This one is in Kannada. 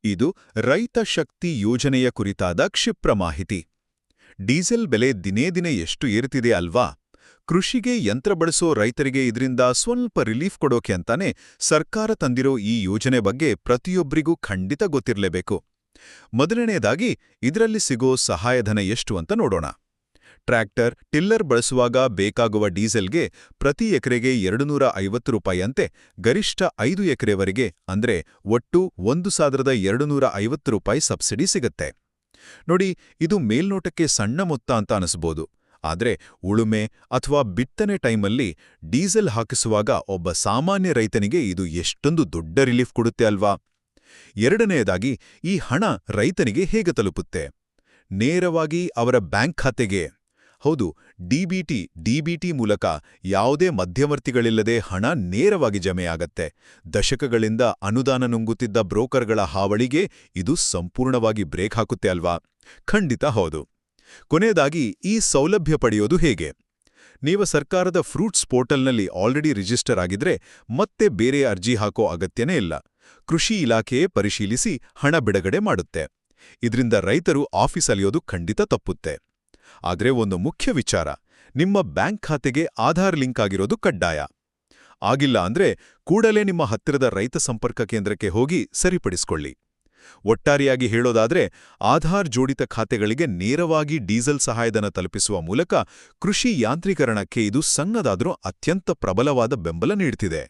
ಇದು ರೈತ ಶಕ್ತಿ ಯೋಜನೆಯ ಕುರಿತಾದ ಕ್ಷಿಪ್ರ ಮಾಹಿತಿ. ಡೀಸೆಲ್ ಬೆಲೆ ದಿನೇ ದಿನೇ ಎಷ್ಟು ಏರುತ್ತಿದೆ ಅಲ್ವಾ? ಕೃಷಿಗೆ ಯಂತ್ರ ಬಳಸೋ ರೈತರಿಗೆ ಇದರಿಂದ ಸ್ವಲ್ಪ ರಿಲೀಫ್ ಕೊಡೋಕೆ ಅಂತಾನೆ ಸರ್ಕಾರ ತಂದಿರೋ ಈ ಯೋಜನೆ ಬಗ್ಗೆ ಪ್ರತಿಯೊಬ್ಬರಿಗೂ ಖಂಡಿತ ಗೊತ್ತಿರಲೇಬೇಕು. ಮೊದಲನೆಯದಾಗಿ ಇದರಲ್ಲಿ ಸಿಗೋ ಸಹಾಯಧನ ಎಷ್ಟು ಅಂತ ನೋಡೋಣ. ಟ್ರ್ಯಾಕ್ಟರ್, ಟಿಲ್ಲರ್ ಬಳಸುವಾಗ ಬೇಕಾಗುವ ಡೀಸೆಲ್ಗೆ ಪ್ರತಿ ಎಕರೆಗೆ 250 ರೂಪಾಯಿಯಂತೆ ಗರಿಷ್ಠ 5 ಎಕರೆವರೆಗೆ ಅಂದ್ರೆ ಒಟ್ಟು 1250 ರೂಪಾಯಿ ಸಬ್ಸಿಡಿ ಸಿಗುತ್ತೆ. ನೋಡಿ, ಇದು ಮೇಲ್ನೋಟಕ್ಕೆ ಸಣ್ಣ ಮೊತ್ತ ಅಂತ ಅನಿಸ್ಬೋದು. ಆದ್ರೆ ಉಳುಮೆ ಅಥವಾ ಬಿತ್ತನೆ ಟೈಮಲ್ಲಿ ಡೀಸೆಲ್ ಹಾಕಿಸುವಾಗ ಒಬ್ಬ ಸಾಮಾನ್ಯ ರೈತನಿಗೆ ಇದು ಎಷ್ಟೊಂದು ದೊಡ್ಡ ರಿಲೀಫ್ ಕೊಡುತ್ತೆ ಅಲ್ವಾ? ಎರಡನೆಯದಾಗಿ, ಈ ಹಣ ರೈತನಿಗೆ ಹೇಗೆ ತಲುಪುತ್ತೆ? ನೇರವಾಗಿ ಅವರ ಬ್ಯಾಂಕ್ ಖಾತೆಗೆ. ಹೌದು, ಡಿಬಿಟಿ ಮೂಲಕ ಯಾವುದೇ ಮಧ್ಯವರ್ತಿಗಳಿಲ್ಲದೆ ಹಣ ನೇರವಾಗಿ ಜಮೆಯಾಗತ್ತೆ. ದಶಕಗಳಿಂದ ಅನುದಾನ ನುಂಗುತ್ತಿದ್ದ ಬ್ರೋಕರ್ಗಳ ಹಾವಳಿಗೆ ಇದು ಸಂಪೂರ್ಣವಾಗಿ ಬ್ರೇಕ್ ಹಾಕುತ್ತೆ ಅಲ್ವಾ? ಖಂಡಿತ ಹೌದು. ಕೊನೆಯದಾಗಿ, ಈ ಸೌಲಭ್ಯ ಪಡೆಯೋದು ಹೇಗೆ? ನೀವು ಸರ್ಕಾರದ ಫ್ರೂಟ್ಸ್ ಪೋರ್ಟಲ್ನಲ್ಲಿ ಆಲ್ರೆಡಿ ರಿಜಿಸ್ಟರ್ ಆಗಿದ್ರೆ ಮತ್ತೆ ಬೇರೆ ಅರ್ಜಿ ಹಾಕೋ ಅಗತ್ಯನೇ ಇಲ್ಲ. ಕೃಷಿ ಇಲಾಖೆಯೇ ಪರಿಶೀಲಿಸಿ ಹಣ ಬಿಡುಗಡೆ ಮಾಡುತ್ತೆ. ಇದರಿಂದ ರೈತರು ಆಫೀಸ್ ಅಲಿಯೋದು ಖಂಡಿತ ತಪ್ಪುತ್ತೆ. ಆದ್ರೆ ಒಂದು ಮುಖ್ಯ ವಿಚಾರ, ನಿಮ್ಮ ಬ್ಯಾಂಕ್ ಖಾತೆಗೆ ಆಧಾರ್ ಲಿಂಕ್ ಆಗಿರೋದು ಕಡ್ಡಾಯ. ಆಗಿಲ್ಲ ಅಂದ್ರೆ ಕೂಡಲೇ ನಿಮ್ಮ ಹತ್ತಿರದ ರೈತ ಸಂಪರ್ಕ ಕೇಂದ್ರಕ್ಕೆ ಹೋಗಿ ಸರಿಪಡಿಸಿಕೊಳ್ಳಿ. ಒಟ್ಟಾರೆಯಾಗಿ ಹೇಳೋದಾದ್ರೆ, ಆಧಾರ್ ಜೋಡಿತ ಖಾತೆಗಳಿಗೆ ನೇರವಾಗಿ ಡೀಸೆಲ್ ಸಹಾಯಧನ ತಲುಪಿಸುವ ಮೂಲಕ ಕೃಷಿ ಯಾಂತ್ರೀಕರಣಕ್ಕೆ ಇದು ಸಣ್ಣದಾದ್ರೂ ಅತ್ಯಂತ ಪ್ರಬಲವಾದ ಬೆಂಬಲ ನೀಡ್ತಿದೆ.